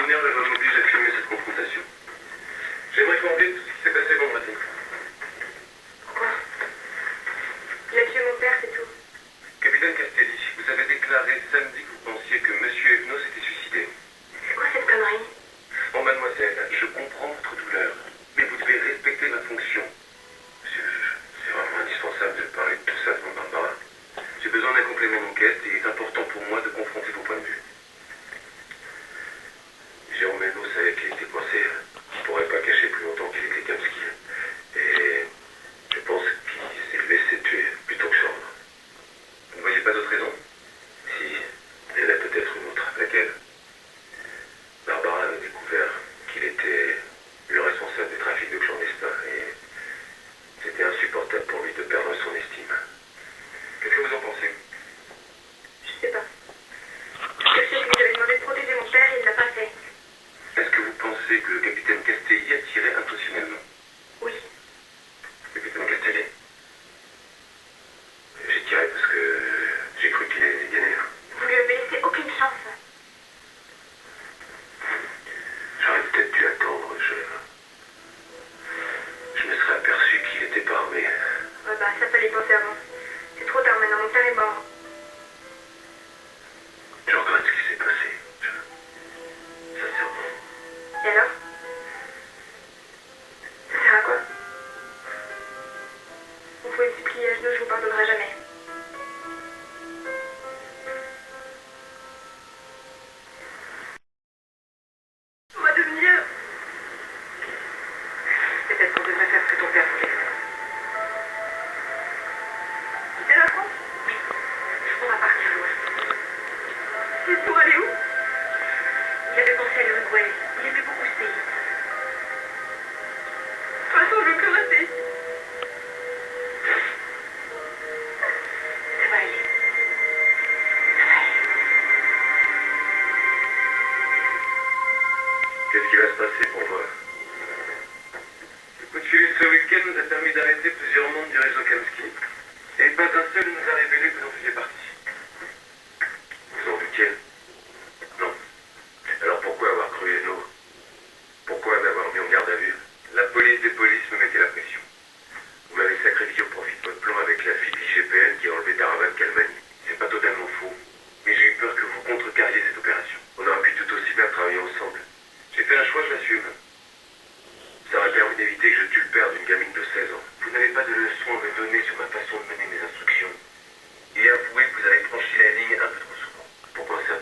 préliminaire, la loi m'oblige à filmer cette confrontation. J'aimerais qu'on dise tout ce qui s'est passé vendredi. Quoi? Il a tué mon père, c'est tout. Capitaine Castelli, vous avez déclaré samedi que vous pensiez que Monsieur Evno s'était suicidé. C'est quoi cette connerie? Bon, mademoiselle, je comprends votre douleur, mais vous devez respecter ma fonction. Monsieur le juge, c'est vraiment indispensable de parler de tout ça devant Barbara. J'ai besoin d'un complément d'enquête et il est important pour moi de confronter vos points de vue. Jérôme Evno savait qu'il était coincé. Il ne pourrait pas cacher plus longtemps qu'il était Kamsky. Et je pense qu'il s'est laissé tuer plutôt que survivre. Vous ne voyez pas d'autre raison? Si, il y en a peut-être une autre. Laquelle? Barbara avait découvert qu'il était le responsable des trafics de clandestins et c'était insupportable pour lui de perdre son estime. Qu'est-ce que vous en pensez? Je sais pas. Ce que je sais, c'est que j'avais demandé de protéger mon père et il l'a pas fait. Est-ce que vous pensez que le capitaine Castelli a tiré intentionnellement? Oui. Capitaine Castelli? J'ai tiré parce que j'ai cru qu'il allait gagner. Vous lui avez laissé aucune chance. J'aurais peut-être dû attendre. Je me serais aperçu qu'il était pas armé. Ouais bah, ça fallait penser avant. C'est trop tard maintenant, mon père est mort. Je regrette ce qui s'est passé. Sincèrement. Et alors? Ça sert à quoi? Vous pouvez me supplier à genoux, je vous pardonnerai jamais. On va devenir... Peut-être qu'on devrait faire ce que ton père voulait. C'est la France? Oui, on va partir loin. C'est pour aller où? Il avait pensé à l'Uruguay. Il aimait beaucoup ce pays. De toute façon, je veux plus rester ici. Ça va aller. Ça va aller. Qu'est-ce qui va se passer pour moi? Le coup de fil ce week-end nous a permis d'arrêter plusieurs membres du réseau Kamsky. Et pas un seul nous a révélé que l'on faisait partie. Vous en doutiez? Non. Alors pourquoi avoir cru Evno? Pourquoi m'avoir mis en garde à vue? La police des polices me mettait la pression. Vous m'avez sacrifié au profit de votre plan avec la fille d'IGPN qui a enlevé Daravan Kalmani. C'est pas totalement faux. Mais j'ai eu peur que vous contrecarriez cette opération. On aurait pu tout aussi bien travailler ensemble. J'ai fait un choix, je l'assume. Ça aurait permis d'éviter que je tue le père d'une gamine de 16 ans. Vous n'avez pas de leçon à me donner sur ma façon de mener mes instructions. Et avouez que vous avez franchi la ligne un peu trop souvent. Pourquoi un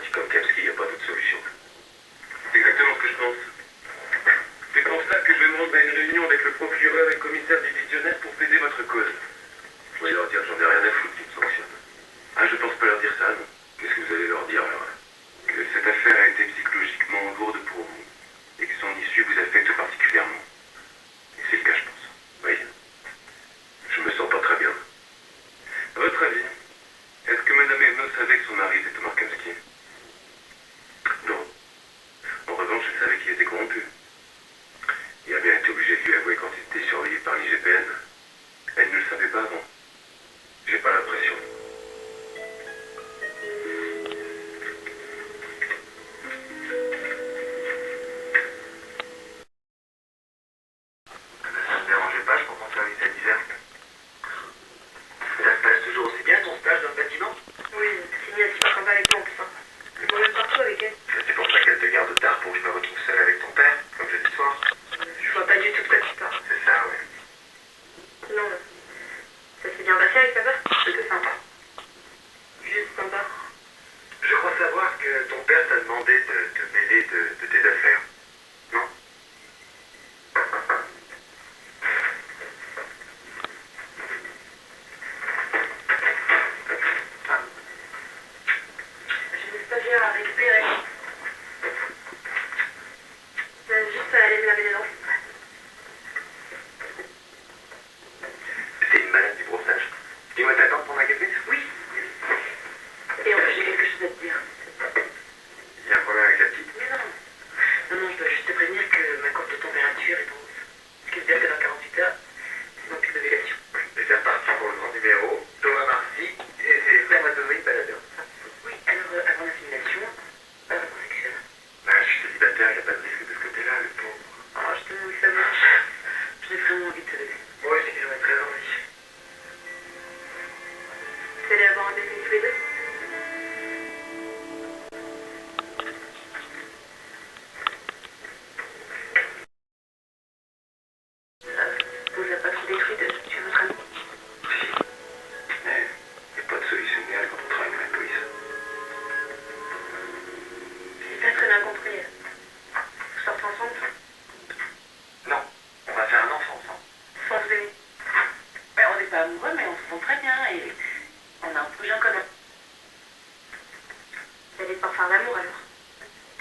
l'amour alors.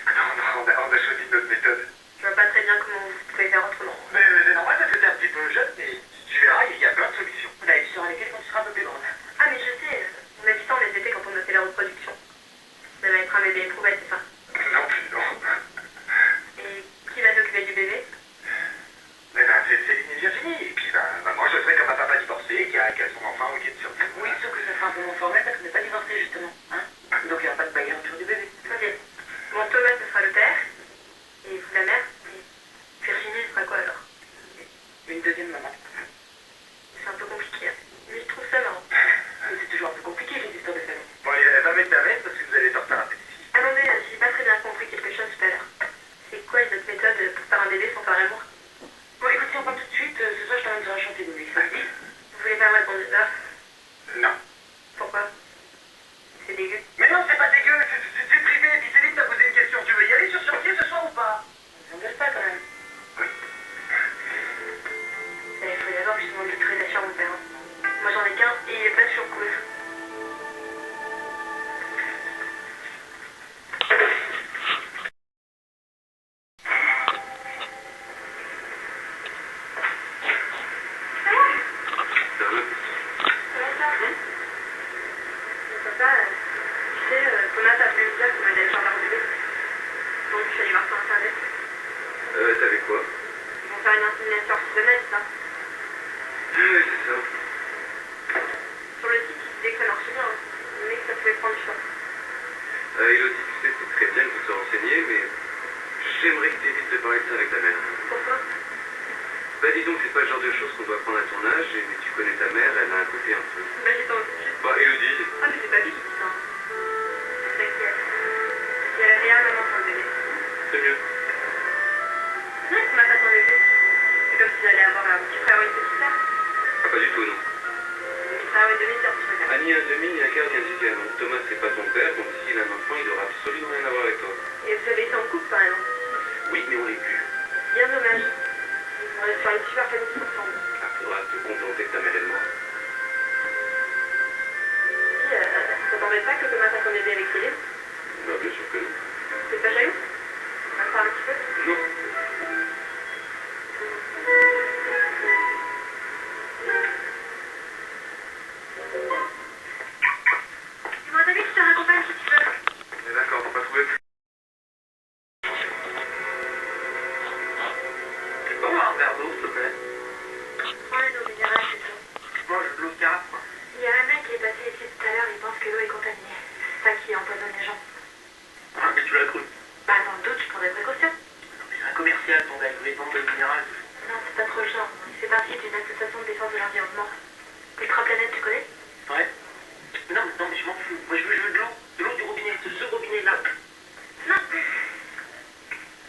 Non, on a choisi notre méthode. Je vois pas très bien comment vous pouvez faire autrement. Mais c'est normal parce que t'es un petit peu jeune, mais tu verras, il y a plein de solutions. Bah, tu sauras lesquelles quand tu seras un peu plus grande. Ah mais je sais, on a dit ça en SVT quand on a fait la reproduction. Ça va être un bébé éprouvette, c'est ça. Non plus, non. Et qui va s'occuper du bébé? Mais ben, c'est Céline et Virginie. Et puis, moi, je serai comme un papa divorcé qui a son enfant qui est sur le Oui, sauf que ça sera un peu moins formel parce qu'on n'est pas divorcé justement. Hein, donc il n'y aura pas de bagarre autour du bébé. Ok. Bon, Thomas, ce sera le père. Et vous, la mère. Et Virginie, ce sera quoi alors? Une deuxième maman. C'est un peu compliqué. Hein. Mais je trouve ça marrant. Mais c'est toujours un peu compliqué les histoires de famille. Bon, elle va mettre la veste parce que vous allez être en retard à petit. Attendez, j'ai pas très bien compris quelque chose tout à l'heure. C'est quoi votre méthode pour faire un bébé sans faire l'amour? Bon, écoute, si on parle tout de suite, ce soir je t'emmène sur un chantier de nuit. Ça te dit? Vous voulez pas me répondre ça? Non. Pourquoi? C'est dégueu. Mais non, c'est pas dégueu, c'est privé. Et puis Céline t'a posé une question. Tu veux y aller sur chantier ce soir ou pas? On s'engage pas quand même. Il faut d'abord que je demande l'autorisation à mon père. Hein. Moi j'en ai qu'un et il est pas sur cause. Thomas a fait une blague pour m'aider à faire la revue. Donc je suis allée voir sur internet. T'avais quoi? Ils vont faire une insémination artisanale, ça. Oui, c'est ça. Sur le site, ils disaient que ça marchait bien, hein. Mais que ça pouvait prendre du temps. Elodie, tu sais, c'est très bien que vous te renseigniez, mais j'aimerais que tu évites de parler de ça avec ta mère. Pourquoi? Bah dis donc, c'est pas le genre de choses qu'on doit prendre à ton âge, mais tu connais ta mère, elle a un côté un peu... Bah j'ai envie de Bah, Elodie... Ah mais c'est pas lui qui dit ça. T'inquiète. Il y a rien maman pour le bébé. C'est mieux. C'est vrai qu'on m'a pas son bébé. C'est comme s'il allait avoir un petit frère ou une petite sœur. Ah, pas du tout, non. Une petite frère ou une demi-sœur, tu préfères. Ah, ni un demi, ni un quart, ni un dixième. Thomas, c'est pas ton père, donc s'il a un enfant, il aura absolument rien à voir avec toi. Et vous avez été en couple quand même. Oui, mais on l'est plus. Bien dommage. On aurait faire une super famille ensemble. Ah, faudra te contenter de ta mère et de moi. Si, ça t'embête pas que Thomas fasse son bébé avec Céline? Bah, bien sûr que non. T'es pas jaloux? On va faire un petit peu? Non. Dis-moi, David, je te raccompagne si tu veux. Mais d'accord, t'as pas trouvé plus. C'est bon, un verre d'eau, s'il te plaît. Prends une eau minérale, c'est tout. Moi, je l'eau de carafe, moi. Il y a un mec qui est passé ici tout à l'heure, il pense que l'eau est contaminée. C'est ça qui empoisonne les gens. Ah, mais tu l'as cru. Bah, dans le doute, je prends des précautions. Non, mais c'est un commercial, ton gars, il voulait vendre de minéral. Non, c'est pas trop le genre. Il fait partie d'une association de défense de l'environnement. Ultraplanète, tu connais? Ouais. Mais non, mais je m'en fous. Moi, je veux de l'eau. De l'eau du robinet, de ce robinet-là. Non.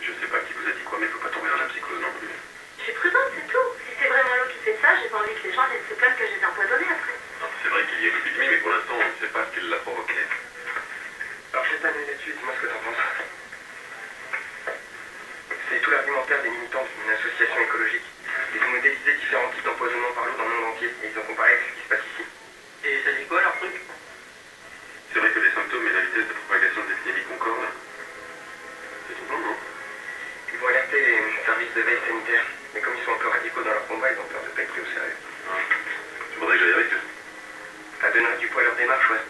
Je sais pas qui vous a dit quoi, mais faut pas tomber dans la psychose non plus. Je suis prudente, c'est tout. Si c'est vraiment l'eau qui fait ça, j'ai pas envie que les gens viennent se plaindre que je les ai empoisonnés après. Non, c'est vrai qu'il y a eu l'épidémie, mais pour l'instant, on ne sait pas ce qui l'a provoqué. Alors, jette un œil là-dessus, dis-moi ce que t'en penses. C'est tout l'argumentaire des militants d'une association écologique. Ils ont modélisé différents types d'empoisonnement par l'eau dans le monde entier, et ils ont comparé avec ce qui se passe ici. Et ça dit quoi, leur truc? C'est vrai que les symptômes et la vitesse de propagation de l'épidémie concordent. C'est tout bon, non? Ils vont alerter les services de veille sanitaire, mais comme ils sont un peu radicaux dans leur combat, ils ont peur de pas être pris au sérieux. Tu voudrais que j'aille avec eux? Ça donnerait du poids à leur démarche, ouais.